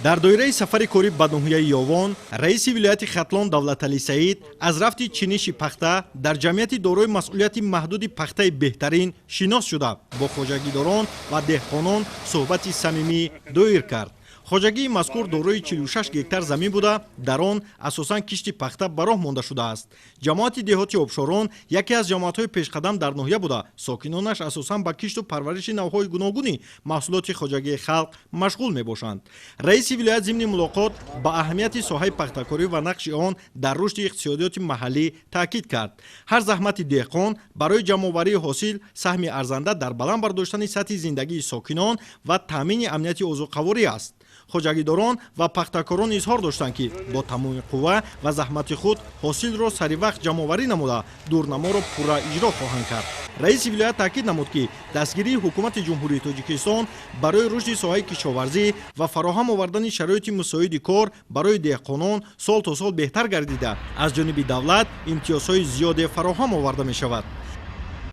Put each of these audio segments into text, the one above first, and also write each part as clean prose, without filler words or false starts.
дар доираи сафари корӣ ба ноҳияи Ёвон, раиси вилояти Хатлон Давлаталӣ Саид аз рафти чиниши пахта дар ҷамъияти дорои масъулияти маҳдуди пахтаи беҳтарин шинос шуда, бо хоҷагидорон ва деҳқонон суҳбати самимӣ доир кард. Хоҷагии мазкур дорои 46 гектар замин буда, дар он асосан кишти пахта ба роҳ монда шудааст. Ҷамоати деҳоти Обшорон яке аз ҷамоатҳои пешқадам дар ноҳия буда, сокинонаш асосан ба кишту парвариши навъҳои гуногуни маҳсулоти хоҷагии халқ машғул мебошанд. Раиси вилоят зимни мулоқот ба аҳамияти соҳаи пахтакорӣ ва нақши он дар рушди иқтисодиёти маҳаллӣ таъкид кард. Ҳар заҳмати деҳқон барои ҷамъоварии ҳосил саҳми арзанда дар баланд бардоштани сатҳи зиндагии сокинон ва таъмини амнияти озуқаворӣ аст. хоҷагидорон ва пахтакорон изҳор доштанд, ки бо тамоми қувва ва заҳмати худ ҳосилро саривақт ҷамъоварӣ намуда дурнаморо пурра иҷро хоҳанд кард. Раиси вилоят таъкид намуд, ки дастгирии ҳукумати ҷумҳурии Тоҷикистон барои рушди соҳаи кишоварзӣ ва фароҳам овардани шароити мусоиди кор барои деҳқонон сол то сол беҳтар гардида, аз ҷониби давлат имтиёзҳои зиёде фароҳам оварда мешавад.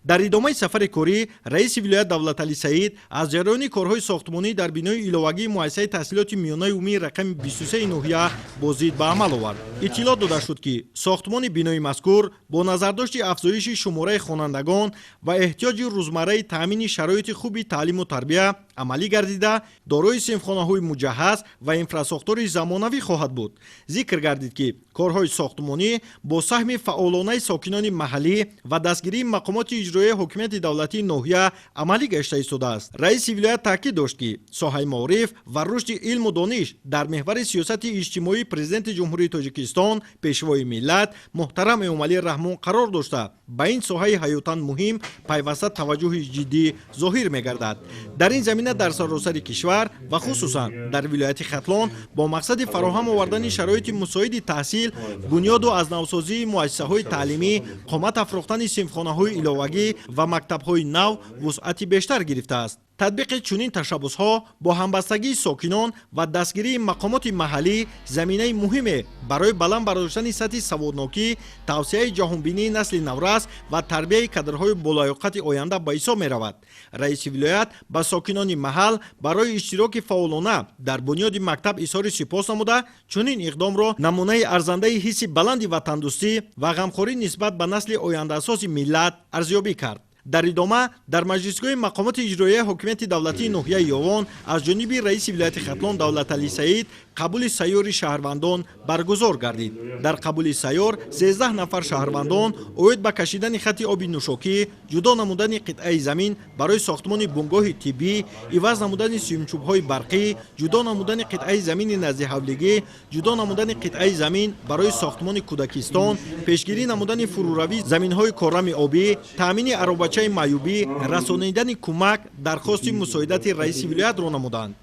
дар идомаи сафари корӣ раиси вилоят Давлаталӣ Саид аз ҷараёни корҳои сохтмонӣ дар бинои иловагии муассисаи таҳсилоти миёнаи умумии рақами 23 ноҳия бозид ба амал овард. иттилоъ дода шуд, ки сохтмони бинои мазкур бо назардошти афзоиши шумораи хонандагон ва эҳтиёҷи рӯзмарраи таъмини шароити хуби таълиму тарбия амалӣ гардида, дорои синфхонаҳои муҷаҳҳаз ва инфрасохтори замонавӣ хоҳад буд. зикр гардид, ки корҳои сохтмонӣ бо саҳми фаъолонаи сокинони маҳаллӣ ва дастгирии мақомоти иҷроии ҳокимияти давлатии ноҳия амалӣ гашта истодааст. раиси вилоят таъкид дошт, ки соҳаи маориф ва рушди илму дониш дар меҳвари сиёсати иҷтимоии президенти ҷумҳурии Тоҷикистон, пешвои миллат муҳтарам Эмомалӣ Раҳмон қарор дошта, ба ин соҳаи ҳаётан муҳим пайваста таваҷҷӯҳи ҷиддӣ зоҳир мегардад. дар ин замина дар саросари кишвар ва хусусан дар вилояти Хатлон бо мақсади фароҳам овардани шароити мусоиди таҳсил, бунёду аз навсозии муассисаҳои таълимӣ, қомат афрохтани синфхонаҳои иловагӣ ва мактабҳои нав вусъати бештар гирифтааст. татбиқи чунин ташаббусҳо бо ҳамбастагии сокинон ва дастгирии мақомоти маҳаллӣ заминаи муҳиме барои баланд бардоштани сатҳи саводнокӣ, тавсеаи ҷаҳонбинии насли наврас ва тарбияи кадрҳои болаёқати оянда ба ҳисоб меравад. раиси вилоят ба сокинони маҳал барои иштироки фаъолона дар бунёди мактаб изҳори сипос намуда, чунин иқдомро намунаи арзандаи ҳисси баланди ватандӯстӣ ва ғамхорӣ нисбат ба насли ояндаасоси миллат арзёбӣ кард. дар идома дар маҷлисгоҳи мақомоти иҷроияи ҳокимияти давлатии ноҳияи Ёвон аз ҷониби раиси вилояти Хатлон Давлаталӣ Саид қабули сайёри шаҳрвандон баргузор гардид. дар қабули сайёр 13 нафар шаҳрвандон оид ба кашидани хати оби нӯшокӣ, ҷудо намудани қитъаи замин барои сохтмони бунгоҳи тиббӣ, иваз намудани симчӯбҳои барқӣ, ҷудо намудани қитъаи замини назди ҳавлигӣ, ҷудо намудани қитъаи замин барои сохтмони кӯдакистон, пешгирӣ намудани фуруравии заминҳои коррами обӣ, таъмини аробачаи маъюбӣ, расонидани кӯмак, дархости мусоидати раиси вилоятро намуданд.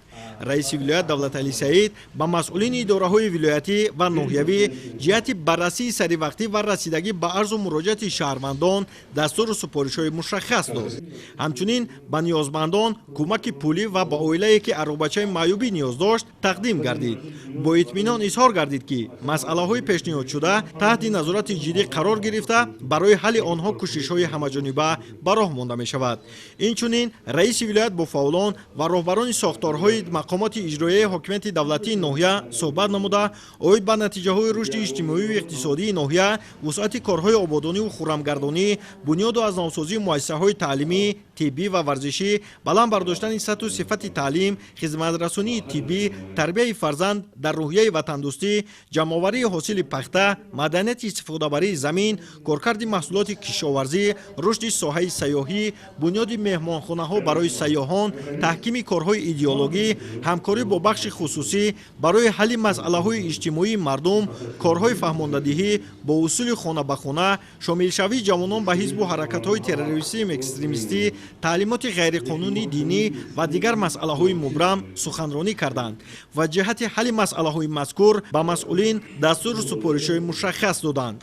раиси вилоят Давлаталӣ Саид ба масъулини идораҳои вилоятӣ ва ноҳиявӣ ҷиҳати баррасии саривақтӣ ва расидагӣ ба арзу муроҷиати шаҳрвандон дастуру супоришҳои мушаххас дод. ҳамчунин ба ниёзмандон кӯмаки пулӣ ва ба оилае ки аробачаи маъюбӣ ниёз дошт тақдим гардид. бо итминон изҳор гардид, ки масъалаҳои пешниҳодшуда таҳти назорати ҷиддӣ қарор гирифта, барои ҳалли онҳо кӯшишҳои ҳамаҷониба ба роҳ монда мешавад. инчунин раиси вилоят бо фаъолон ва роҳбарони сохторҳои мақомоти иҷроияи ҳокимияти давлатии ноҳия суҳбат намуда, оид ба натиҷаҳои рушди иҷтимоиву иқтисодии ноҳия, вусъати корҳои ободониву хуррамгардонӣ, бунёду аз навсозии муассисаҳои таълимӣ, тиббӣ ва варзишӣ, баланд бардоштани сатҳу сифати таълим, хизматрасонии тиббӣ, тарбияи фарзанд дар роҳияи ватандӯстӣ, ҷамъоварии ҳосили пахта, маданияти истифодабарии замин, коркарди маҳсулоти кишоварзӣ, рушди соҳаи сайёҳӣ, бунёди меҳмонхонаҳо барои сайёҳон, таҳкими корҳои идеологӣ, ҳамкорӣ бо бахши хусусӣ барои ҳалли масъалаҳои иҷтимоии мардум, корҳои фаҳмондадиҳӣ бо усули хона ба хона, шомилшавии ҷавонон ба ҳизбу ҳаракатҳои террористӣ экстремистӣ, таълимоти ғайриқонунии динӣ ва дигар масъалаҳои мубрам суханронӣ карданд ва ҷиҳати ҳалли масъалаҳои мазкур ба масъулин дастуру супоришҳои мушаххас доданд.